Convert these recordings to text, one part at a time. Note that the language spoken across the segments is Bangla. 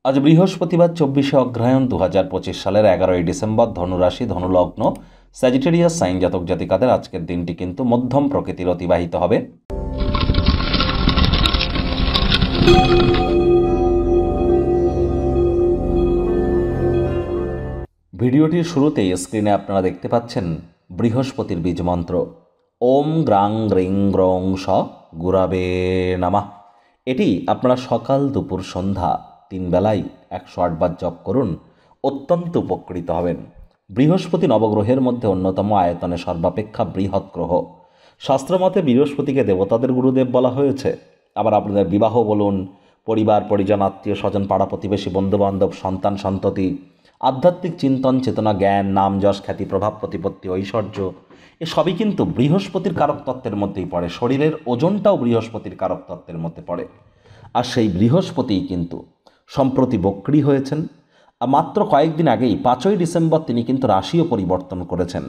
আজ বৃহস্পতিবার 24শে অগ্রহায়ণ 2025 সালের 11ই ডিসেম্বর। ধনুরাশি, ধনুলগ্ন, স্যাজিটেরিয়াস সাইন জাতক জাতিকাদের আজকের দিনটি কিন্তু মধ্যম প্রকৃতির অতিবাহিত হবে। ভিডিওটির শুরুতেই স্ক্রিনে আপনারা দেখতে পাচ্ছেন বৃহস্পতির বীজ মন্ত্র ওম গ্রাং গ্রিং গ্রং স গুরাবে নামা। এটি আপনারা সকাল দুপুর সন্ধ্যা 3 বেলায় 108 বার জপ করুন, অত্যন্ত উপকৃত হবেন। বৃহস্পতি নবগ্রহের মধ্যে অন্যতম, আয়তনে সর্বাপেক্ষা বৃহৎ গ্রহ। শাস্ত্রমতে বৃহস্পতিকে দেবতাদের গুরুদেব বলা হয়েছে। আবার আপনাদের বিবাহ বলুন, পরিবার পরিজন, আত্মীয় স্বজন, পাড়া প্রতিবেশী, বন্ধুবান্ধব, সন্তান সন্ততি, আধ্যাত্মিক চিন্তন, চেতনা, জ্ঞান, নাম যশ, খ্যাতি, প্রভাব, প্রতিপত্তি, ঐশ্বর্য, এসবই কিন্তু বৃহস্পতির কারকতত্ত্বের মধ্যেই পড়ে। শরীরের ওজনটাও বৃহস্পতির কারকতত্ত্বের মধ্যে পড়ে। আর সেই বৃহস্পতিই কিন্তু সম্প্রতি বক্রী হয়েছেন। আর মাত্র কয়েকদিন আগেই 5ই ডিসেম্বর তিনি কিন্তু রাশিও পরিবর্তন করেছেন।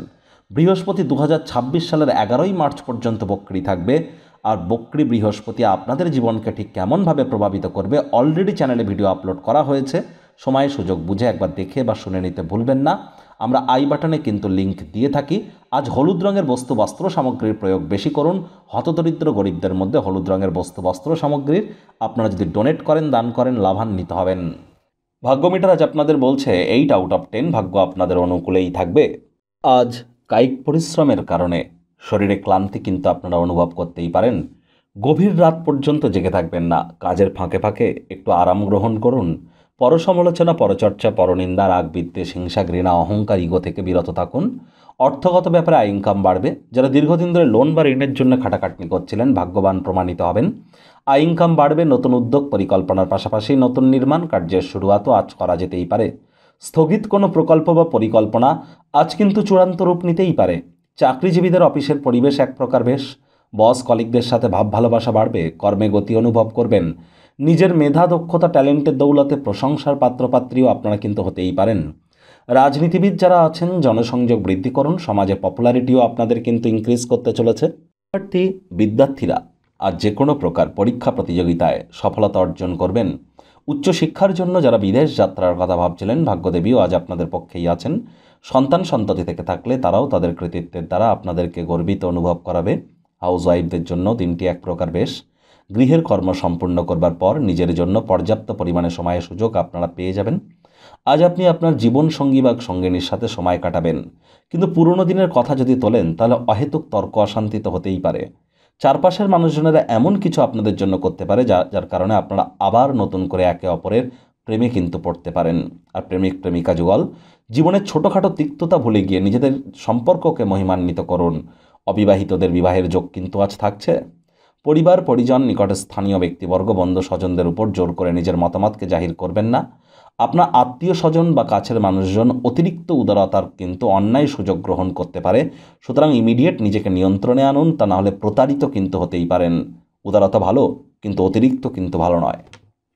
বৃহস্পতি 2026 সালের 11ই মার্চ পর্যন্ত বক্রী থাকবে। আর বক্রী বৃহস্পতি আপনাদের জীবনকে ঠিক কেমনভাবে প্রভাবিত করবে অলরেডি চ্যানেলে ভিডিও আপলোড করা হয়েছে। সময় সুযোগ বুঝে একবার দেখে বা শুনে নিতে ভুলবেন না। আমরা আই বাটনে কিন্তু লিংক দিয়ে থাকি। আজ হলুদ রঙের বস্তু বস্ত্র সামগ্রীর প্রয়োগ বেশি করুন। হতদরিদ্র গরিবদের মধ্যে হলুদ রঙের বস্তু বস্ত্র সামগ্রীর আপনারা যদি ডোনেট করেন, দান করেন, লাভান্বিত হবেন। ভাগ্যমিটার আজ আপনাদের বলছে 8 আউট অফ 10 ভাগ্য আপনাদের অনুকূলেই থাকবে। আজ কায়িক পরিশ্রমের কারণে শরীরে ক্লান্তি কিন্তু আপনারা অনুভব করতেই পারেন। গভীর রাত পর্যন্ত জেগে থাকবেন না। কাজের ফাঁকে ফাঁকে একটু আরাম গ্রহণ করুন। পরসমালোচনা, পরচর্চা, পরনিন্দা, রাগ, বিদ্বেষ, হিংসা, ঘৃণা, অহংকার, ইগো থেকে বিরত থাকুন। অর্থগত ব্যাপারে আয় ইনকাম বাড়বে। যারা দীর্ঘদিন ধরে লোন বা ঋণের জন্য খাটাখাটনি করছিলেন, ভাগ্যবান প্রমাণিত হবেন। আয় ইনকাম বাড়বে। নতুন উদ্যোগ পরিকল্পনার পাশাপাশি নতুন নির্মাণ কার্যের শুরুয়াতও আজ করা যেতেই পারে। স্থগিত কোনো প্রকল্প বা পরিকল্পনা আজ কিন্তু চূড়ান্ত রূপ নিতেই পারে। চাকরিজীবীদের অফিসের পরিবেশ এক প্রকার বেশ। বস কলিগদের সাথে ভাব ভালোবাসা বাড়বে। কর্মে গতি অনুভব করবেন। নিজের মেধা, দক্ষতা, ট্যালেন্টের দৌলতে প্রশংসার পাত্রপাত্রীও আপনারা কিন্তু হতেই পারেন। রাজনীতিবিদ যারা আছেন, জনসংযোগ বৃদ্ধি করুন। সমাজে পপুলারিটিও আপনাদের কিন্তু ইনক্রিজ করতে চলেছে। বিদ্যার্থীরা আজ যে কোনো প্রকার পরীক্ষা প্রতিযোগিতায় সফলতা অর্জন করবেন। উচ্চশিক্ষার জন্য যারা বিদেশ যাত্রার কথা ভাবছিলেন, ভাগ্যদেবীও আজ আপনাদের পক্ষেই আছেন। সন্তান সন্ততি থেকে থাকলে তারাও তাদের কৃতিত্বের দ্বারা আপনাদেরকে গর্বিত অনুভব করাবে। হাউস ওয়াইফদের জন্য দিনটি এক প্রকার বেশ। গৃহের কর্ম সম্পূর্ণ করবার পর নিজের জন্য পর্যাপ্ত পরিমাণে সময়ের সুযোগ আপনারা পেয়ে যাবেন। আজ আপনি আপনার জীবনসঙ্গী বা সঙ্গিনীর সাথে সময় কাটাবেন। কিন্তু পুরনো দিনের কথা যদি তোলেন তাহলে অহেতুক তর্ক অশান্তি তো হতেই পারে। চারপাশের মানুষজনেরা এমন কিছু আপনাদের জন্য করতে পারে যার কারণে আপনারা আবার নতুন করে একে অপরের প্রেমে কিন্তু পড়তে পারেন। আর প্রেমিক প্রেমিকা যুগল জীবনের ছোটোখাটো তিক্ততা ভুলে গিয়ে নিজেদের সম্পর্ককে মহিমান্বিত করুন। অবিবাহিতদের বিবাহের যোগ কিন্তু আজ থাকছে। পরিবার পরিজন, নিকটে স্থানীয় ব্যক্তিবর্গ, বন্ধু স্বজনদের উপর জোর করে নিজের মতামতকে জাহির করবেন না। আপনার আত্মীয় স্বজন বা কাছের মানুষজন অতিরিক্ত উদারতার কিন্তু অন্যায় সুযোগ গ্রহণ করতে পারে। সুতরাং ইমিডিয়েট নিজেকে নিয়ন্ত্রণে আনুন, তা নাহলে প্রতারিত কিন্তু হতেই পারেন। উদারতা ভালো, কিন্তু অতিরিক্ত কিন্তু ভালো নয়।